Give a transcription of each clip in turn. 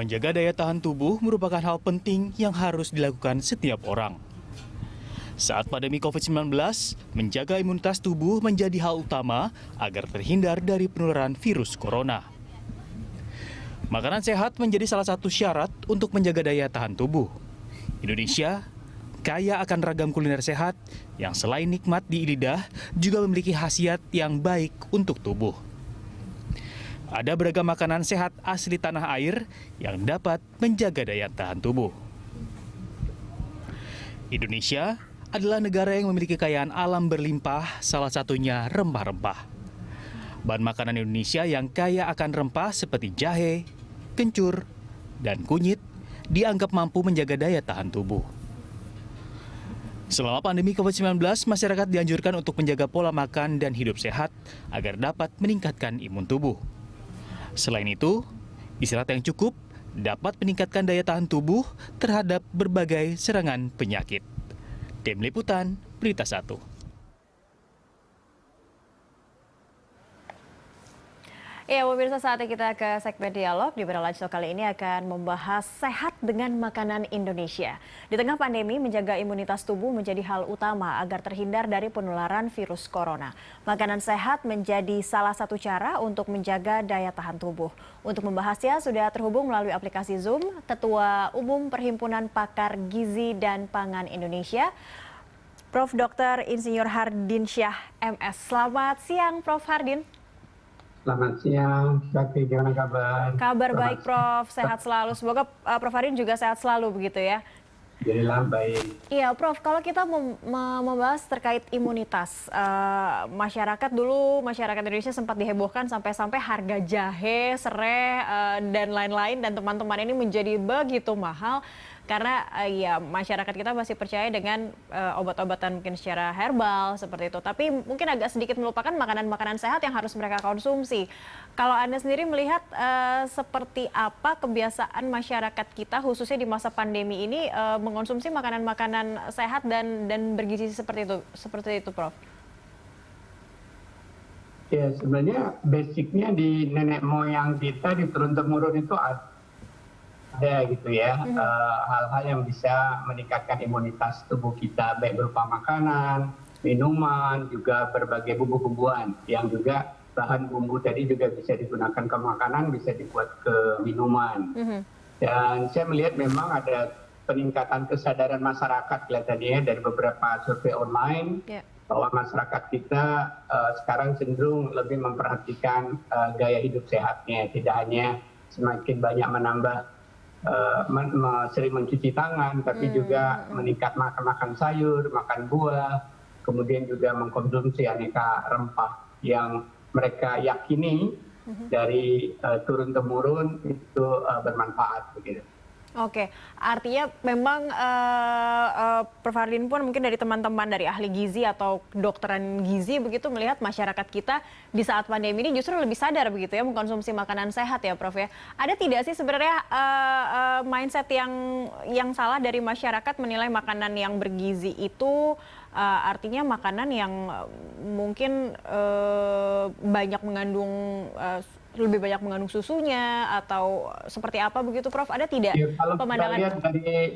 Menjaga daya tahan tubuh merupakan hal penting yang harus dilakukan setiap orang. Saat pandemi COVID-19, menjaga imunitas tubuh menjadi hal utama agar terhindar dari penularan virus corona. Makanan sehat menjadi salah satu syarat untuk menjaga daya tahan tubuh. Indonesia kaya akan ragam kuliner sehat yang selain nikmat di lidah juga memiliki khasiat yang baik untuk tubuh. Ada beragam makanan sehat asli tanah air yang dapat menjaga daya tahan tubuh. Indonesia adalah negara yang memiliki kekayaan alam berlimpah, salah satunya rempah-rempah. Bahan makanan Indonesia yang kaya akan rempah seperti jahe, kencur, dan kunyit dianggap mampu menjaga daya tahan tubuh. Selama pandemi COVID-19, masyarakat dianjurkan untuk menjaga pola makan dan hidup sehat agar dapat meningkatkan imun tubuh. Selain itu, istirahat yang cukup dapat meningkatkan daya tahan tubuh terhadap berbagai serangan penyakit. Tim Liputan, Berita 1. Ya, pemirsa, saatnya kita ke segmen dialog. Di Berita Show kali ini akan membahas sehat dengan makanan Indonesia. Di tengah pandemi, menjaga imunitas tubuh menjadi hal utama agar terhindar dari penularan virus corona. Makanan sehat menjadi salah satu cara untuk menjaga daya tahan tubuh. Untuk membahasnya, sudah terhubung melalui aplikasi Zoom, Ketua Umum Perhimpunan Pakar Gizi dan Pangan Indonesia, Prof. Dr. Insinyur Hardin Syah, MS. Selamat siang, Prof. Hardin. Selamat siang, Syakti, gimana kabar? Kabar baik, Prof. Sehat selalu. Semoga Prof. Hardin juga sehat selalu begitu ya. Alhamdulillah baik. Iya, Prof. Kalau kita membahas terkait imunitas, masyarakat Indonesia sempat dihebohkan sampai harga jahe, serai, dan lain-lain, dan teman-teman ini menjadi begitu mahal. Karena ya masyarakat kita masih percaya dengan obat-obatan mungkin secara herbal seperti itu. Tapi mungkin agak sedikit melupakan makanan-makanan sehat yang harus mereka konsumsi. Kalau Anda sendiri melihat seperti apa kebiasaan masyarakat kita khususnya di masa pandemi ini mengonsumsi makanan-makanan sehat dan bergizi seperti itu, Prof? Ya, sebenarnya basicnya di nenek moyang kita, di turun-temurun itu ada gitu ya, hal-hal yang bisa meningkatkan imunitas tubuh kita, baik berupa makanan, minuman, juga berbagai bumbu-bumbuan yang juga bahan bumbu tadi juga bisa digunakan ke makanan, bisa dibuat ke minuman. Dan saya melihat memang ada peningkatan kesadaran masyarakat kelihatannya dari beberapa survei online, bahwa masyarakat kita sekarang cenderung lebih memperhatikan gaya hidup sehatnya, tidak hanya semakin banyak menambah sering mencuci tangan, tapi juga meningkat makan sayur, makan buah, kemudian juga mengkonsumsi aneka rempah yang mereka yakini dari turun-temurun itu bermanfaat begitu. Oke, artinya memang Prof. Hardin pun mungkin dari teman-teman dari ahli gizi atau kedokteran gizi begitu melihat masyarakat kita di saat pandemi ini justru lebih sadar begitu ya mengkonsumsi makanan sehat ya, Prof ya. Ada tidak sih sebenarnya mindset yang salah dari masyarakat menilai makanan yang bergizi itu artinya makanan yang mungkin lebih banyak mengandung susunya atau seperti apa begitu, Prof? Ada tidak pemandangan lihat dari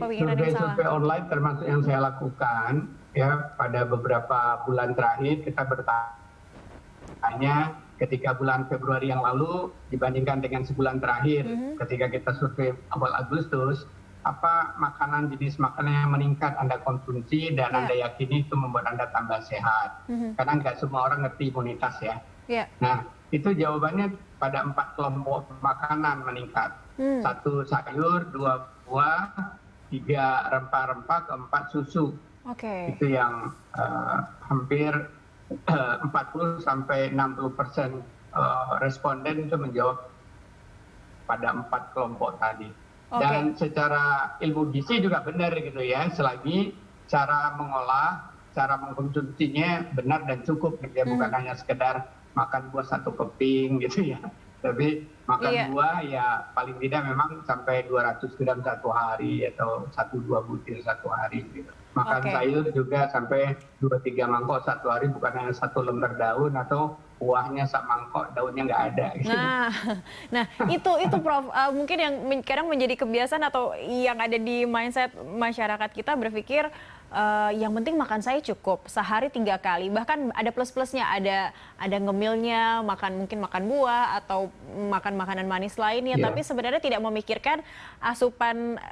survei online termasuk yang saya lakukan ya pada beberapa bulan terakhir, kita bertanya ketika bulan Februari yang lalu dibandingkan dengan sebulan terakhir ketika kita survei awal Agustus, apa jenis makanan yang meningkat Anda konsumsi dan Anda yakini itu membuat Anda tambah sehat. Karena nggak semua orang ngerti imunitas ya. Nah, itu jawabannya pada 4 kelompok makanan meningkat. 1 sayur, 2 buah, 3 rempah-rempah, 4 susu. Itu yang hampir 40-60% responden itu menjawab pada 4 kelompok tadi. Dan secara ilmu gizi juga benar gitu ya, selagi cara mengolah, cara mengkonsumsinya benar dan cukup gitu ya, bukan hanya sekedar makan buah 1 keping gitu ya. Tapi makan Iya. buah ya paling tidak memang sampai 200 gram satu hari atau 1-2 butir satu hari gitu. Makan Oke. sayur juga sampai 2-3 mangkok satu hari, bukan hanya satu lembar daun atau buahnya sak mangkok, daunnya nggak ada. Gitu. Nah, nah itu Prof, mungkin yang kadang menjadi kebiasaan atau yang ada di mindset masyarakat kita berpikir yang penting makan saya cukup sehari 3 kali, bahkan ada plus-plusnya, ada ngemilnya, mungkin makan buah atau makan makanan manis lainnya, Iya. tapi sebenarnya tidak memikirkan asupan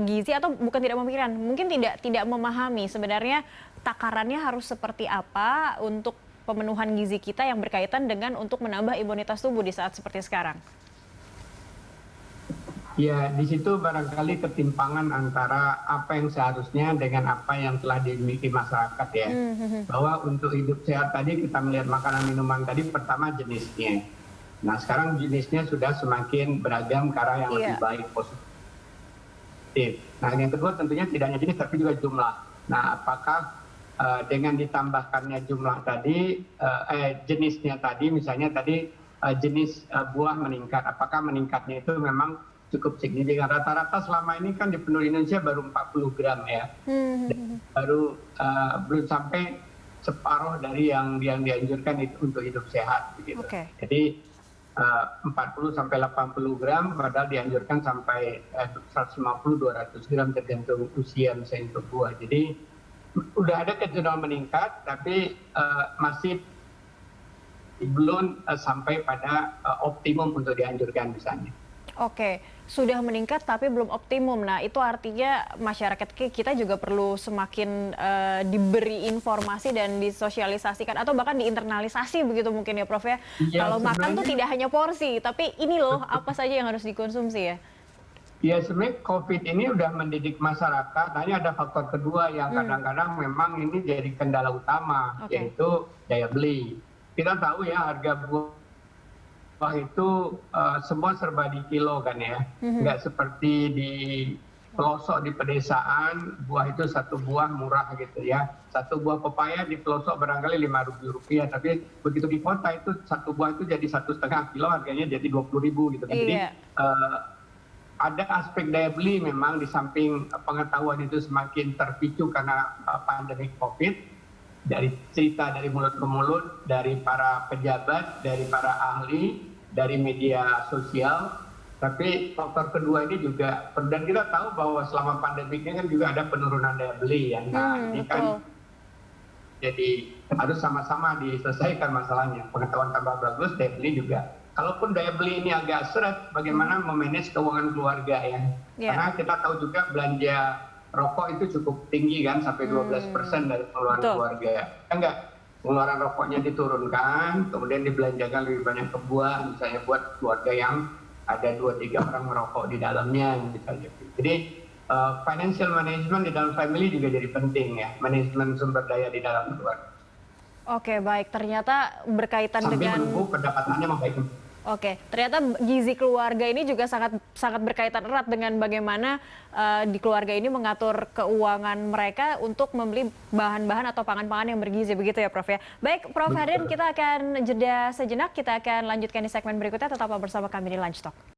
gizi, atau bukan tidak memikirkan, mungkin tidak memahami sebenarnya takarannya harus seperti apa untuk pemenuhan gizi kita yang berkaitan dengan untuk menambah imunitas tubuh di saat seperti sekarang. Ya, di situ barangkali ketimpangan antara apa yang seharusnya dengan apa yang telah dimiliki masyarakat ya. Bahwa untuk hidup sehat tadi kita melihat makanan minuman tadi, pertama jenisnya. Nah sekarang jenisnya sudah semakin beragam ke arah yang lebih baik, positif. Nah yang kedua tentunya tidak hanya jenis tapi juga jumlah. Nah apakah dengan ditambahkannya jumlah tadi, jenisnya tadi, misalnya tadi jenis buah meningkat, apakah meningkatnya itu memang cukup signifikan? Rata-rata selama ini kan di penduduk Indonesia baru 40 gram ya, baru belum sampai separuh dari yang dianjurkan itu untuk hidup sehat begitu. Oke. Jadi 40 sampai 80 gram, padahal dianjurkan sampai 150-200 gram tergantung usia misalnya untuk buah. Jadi udah ada kecenderungan meningkat, tapi masih belum sampai pada optimum untuk dianjurkan misalnya. Oke, sudah meningkat tapi belum optimum. Nah, itu artinya masyarakat kita juga perlu semakin diberi informasi dan disosialisasikan atau bahkan diinternalisasi begitu mungkin ya Prof ya. Ya, Kalau makan tuh tidak hanya porsi, tapi ini loh apa saja yang harus dikonsumsi ya. Ya sebenarnya COVID ini udah mendidik masyarakat. Hanya ada faktor kedua yang kadang-kadang memang ini jadi kendala utama, yaitu daya beli. Kita tahu ya harga buah itu semua serba di kilo kan ya, nggak seperti di pelosok di pedesaan, buah itu satu buah murah gitu ya. Satu buah pepaya di pelosok barangkali Rp5.000, tapi begitu di kota itu satu buah itu jadi 1,5 kilo harganya jadi Rp20.000 gitu kan. Jadi ada aspek daya beli memang, di samping pengetahuan itu semakin terpicu karena pandemi COVID, dari cerita dari mulut ke mulut, dari para pejabat, dari para ahli, dari media sosial. Tapi faktor kedua ini juga, dan kita tahu bahwa selama pandemi ini kan juga ada penurunan daya beli ya. Nah ini kan jadi harus sama-sama diselesaikan masalahnya. Pengetahuan tambah bagus, daya beli juga. Kalaupun daya beli ini agak seret, bagaimana memanage keuangan keluarga ya? Karena kita tahu juga belanja rokok itu cukup tinggi kan, sampai 12% dari pengeluaran keluarga. Enggak, pengeluaran rokoknya diturunkan, kemudian dibelanjakan lebih banyak ke buah, misalnya buat keluarga yang ada 2-3 orang merokok di dalamnya misalnya. Jadi financial management di dalam family juga jadi penting ya, manajemen sumber daya di dalam keluarga. Oke, baik. Ternyata berkaitan sambil dengan menunggu pendapatannya membaik. Oke, ternyata gizi keluarga ini juga sangat berkaitan erat dengan bagaimana di keluarga ini mengatur keuangan mereka untuk membeli bahan-bahan atau pangan-pangan yang bergizi, begitu ya Prof ya. Baik, Prof Hadin, kita akan jeda sejenak, kita akan lanjutkan di segmen berikutnya, tetaplah bersama kami di Lunch Talk.